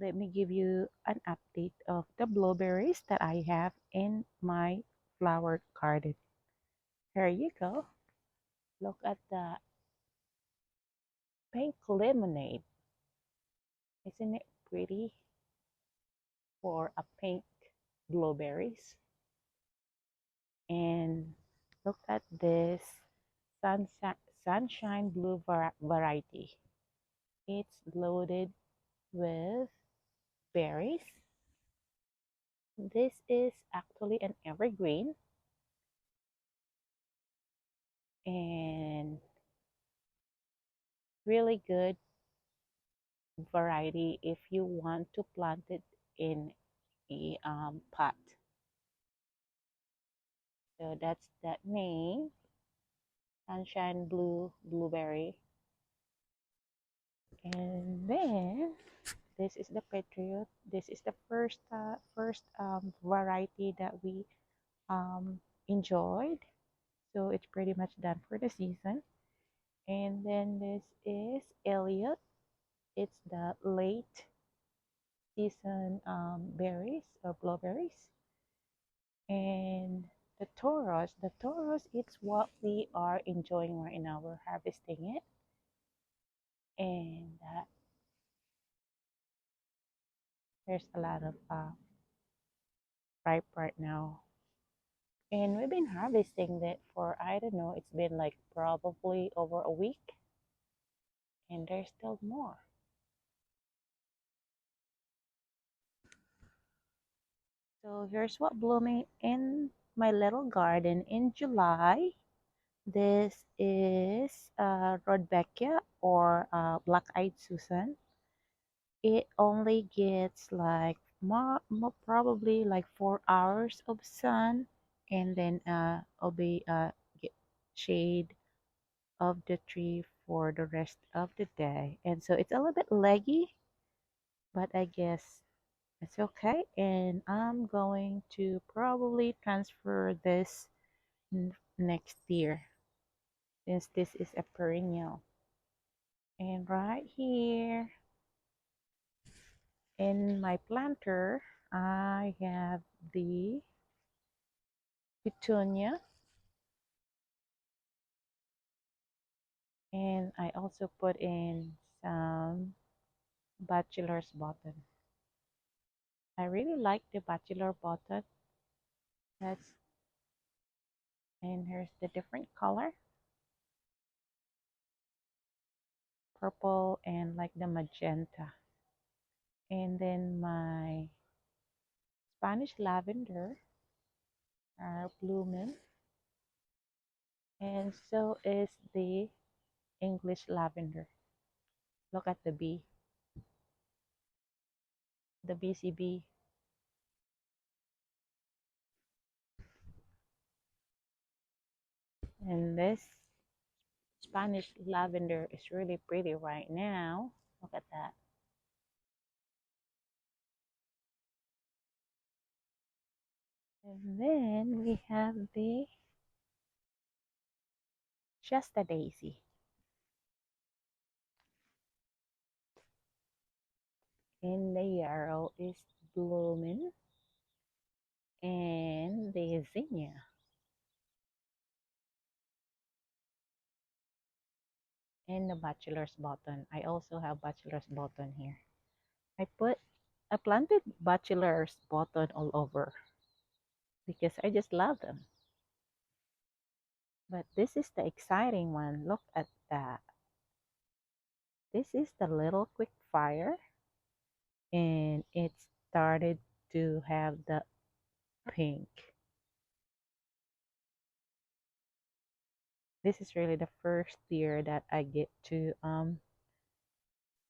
let me give you an update of the blueberries that I have in my flower garden. Here you go. Look at the pink lemonade. Isn't it pretty for a pink blueberries? And look at this sunshine, sunshine blue variety. It's loaded with berries. This is actually an evergreen and really good variety if you want to plant it in a pot. So that's that name, sunshine blue blueberry. And then this is the patriot. This is the first variety that we enjoyed. So it's pretty much done for the season. And then this is Elliot. It's the late season berries or blueberries. And the Taurus, it's what we are enjoying right now. We're harvesting it, and there's a lot of ripe right now. And we've been harvesting it for, I don't know, it's been like probably over a week, and there's still more. So here's what blooming in my little garden in July. This is Rudbeckia or Black-Eyed Susan. It only gets like probably like 4 hours of sun, and then I'll be get shade of the tree for the rest of the day. And so it's a little bit leggy, but I guess it's okay. And I'm going to probably transfer this next year since this is a perennial. And right here in my planter, I have the petunia, and I also put in some bachelor's button. I really like the bachelor button. That's and here's the different color, purple and like the magenta. And then my Spanish lavender are blooming, and so is the English lavender. Look at the bee, the BCB. And this Spanish lavender is really pretty right now. Look at that. And then we have the Shasta daisy. And the yarrow is blooming. And the zinnia. And the bachelor's button. I also have bachelor's button here. I planted bachelor's button all over because I just love them. But this is the exciting one. Look at that. This is the little quick fire, and it started to have the pink. This is really the first year that I get to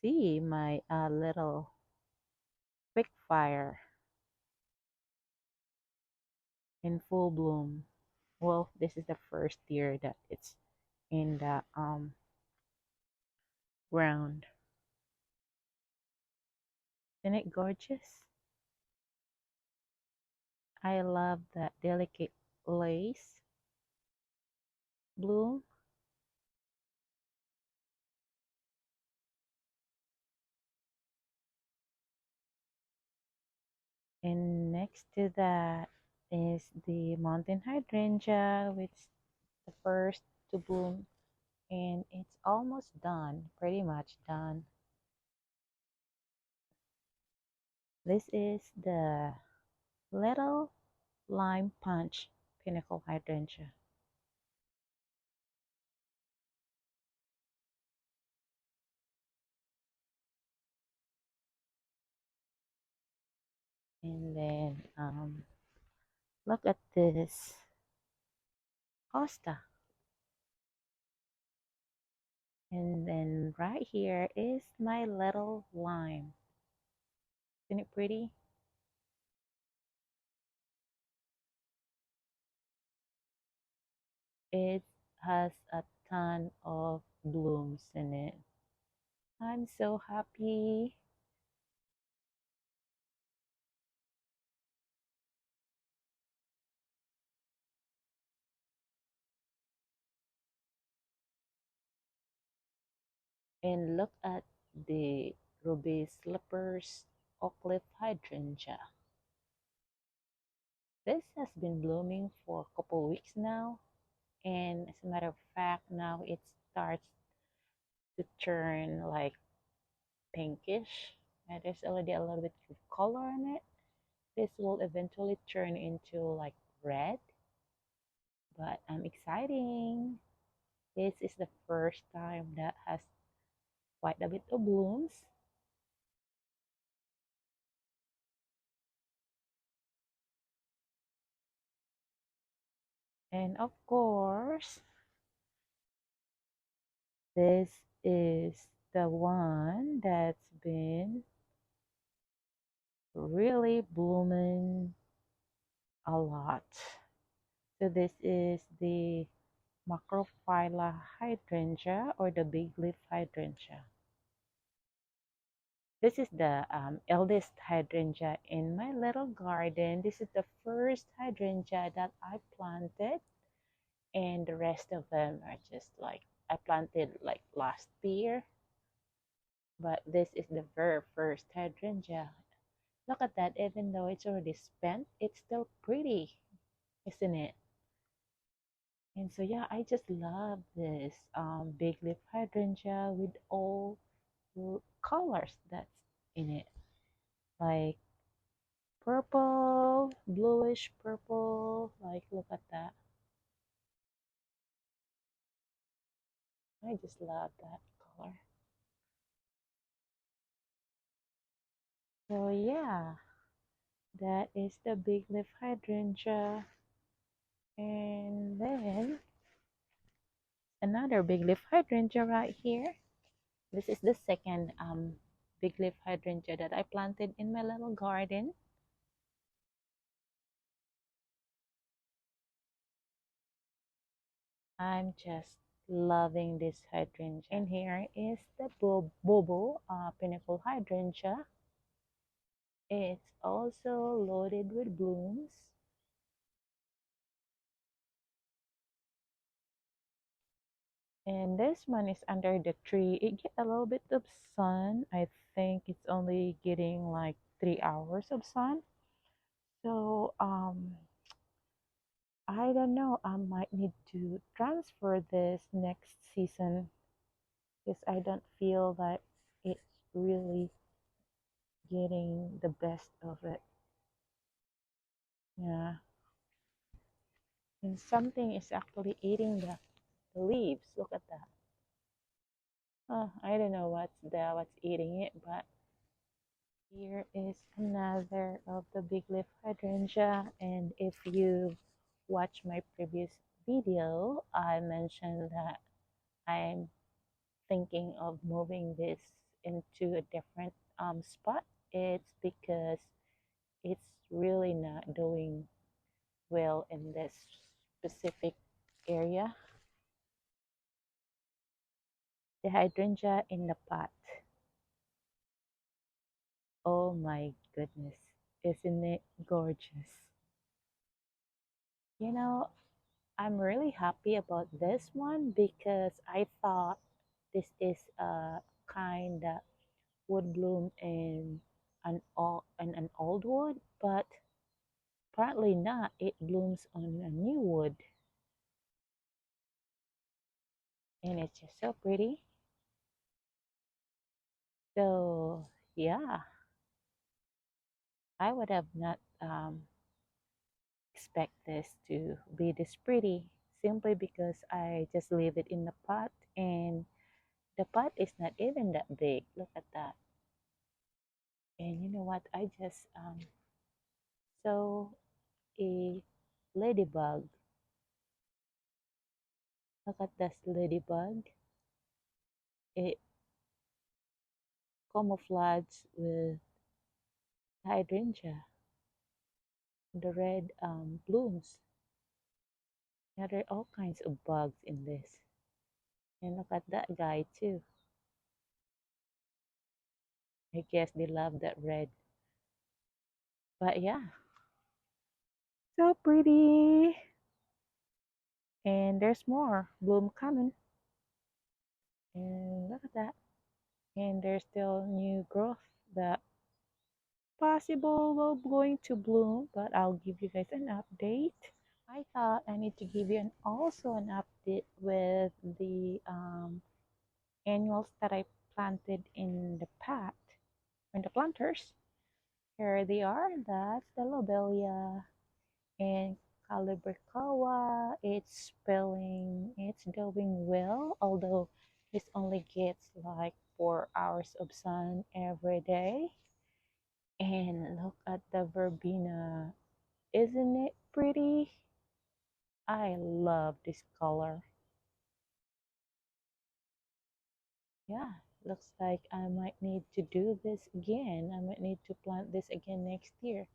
see my little quick fire in full bloom. Well, this is the first year that it's in the ground. Isn't it gorgeous? I love that delicate lace bloom. And next to that is the mountain hydrangea, which is the first to bloom, and it's almost done, pretty much done. This is the little lime punch pinnacle hydrangea. And then look at this hosta. And then right here is my little lime. Isn't it pretty? It has a ton of blooms in it. I'm so happy. And look at the ruby slippers oak leaf hydrangea. This has been blooming for a couple weeks now, and as a matter of fact, now it starts to turn like pinkish, and there's already a little bit of color in it. This will eventually turn into like red, but I'm exciting. This is the first time that has quite a bit of blooms. And of course, this is the one that's been really blooming a lot. So this is the Macrophylla hydrangea or the big leaf hydrangea. This is the eldest hydrangea in my little garden. This is the first hydrangea that I planted, and the rest of them are just like I planted like last year. But this is the very first hydrangea. Look at that, even though it's already spent, it's still pretty, isn't it? And so yeah, I just love this big leaf hydrangea with all colors that's in it. Like purple, bluish purple. Like look at that. I just love that color. So yeah, that is the big leaf hydrangea. And then another big leaf hydrangea right here. This is the second big leaf hydrangea that I planted in my little garden. I'm just loving this hydrangea. And here is the Bobo pinnacle hydrangea. It's also loaded with blooms. And this one is under the tree. It get a little bit of sun. I think it's only getting like 3 hours of sun. So I don't know. I might need to transfer this next season because I don't feel that it's really getting the best of it. Yeah. And something is actually eating the leaves. Look at that. I don't know what's eating it, but here is another of the big leaf hydrangea. And if you watch my previous video, I mentioned that I'm thinking of moving this into a different spot. It's because it's really not doing well in this specific area. The hydrangea in the pot. Oh my goodness, isn't it gorgeous? You know, I'm really happy about this one because I thought this is a kind that would bloom in an old wood, but apparently not. It blooms on a new wood, and it's just so pretty. So yeah, I would have not expect this to be this pretty simply because I just leave it in the pot, and the pot is not even that big. Look at that. And you know what? I just saw a ladybug. Look at this ladybug. It camouflaged with hydrangea, the red blooms. Now there are all kinds of bugs in this. And look at that guy too. I guess they love that red. But yeah, so pretty. And there's more bloom coming. And look at that. And there's still new growth that possible of going to bloom, but I'll give you guys an update. I thought I need to give you also an update with the annuals that I planted in the pot, in the planters. Here they are. That's the lobelia and calibricoa. It's doing well, although this only gets like 4 hours of sun every day. And look at the verbena. Isn't it pretty? I love this color. Yeah, looks like I might need to do this again. I might need to plant this again next year.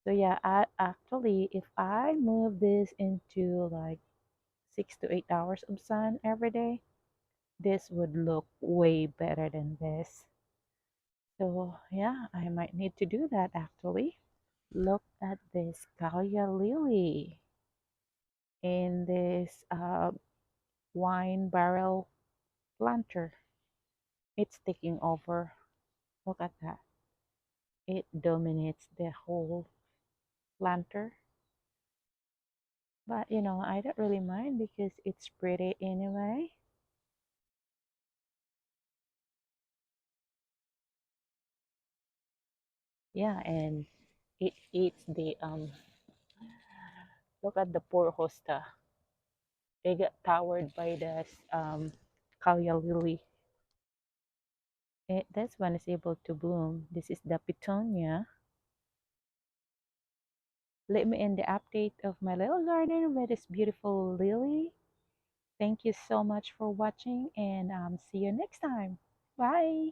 So yeah, I actually if I move this into like 6 to 8 hours of sun every day, this would look way better than this. So yeah, I might need to do that actually. Look at this Kalia lily in this wine barrel planter. It's taking over. Look at that. It dominates the whole planter. But you know, I don't really mind because it's pretty anyway. Yeah, and it eats the look at the poor hosta. They get towered by this Kalia lily. This one is able to bloom. This is the Pitonia. Let me end the update of my little garden with this beautiful lily. Thank you so much for watching, and see you next time. Bye.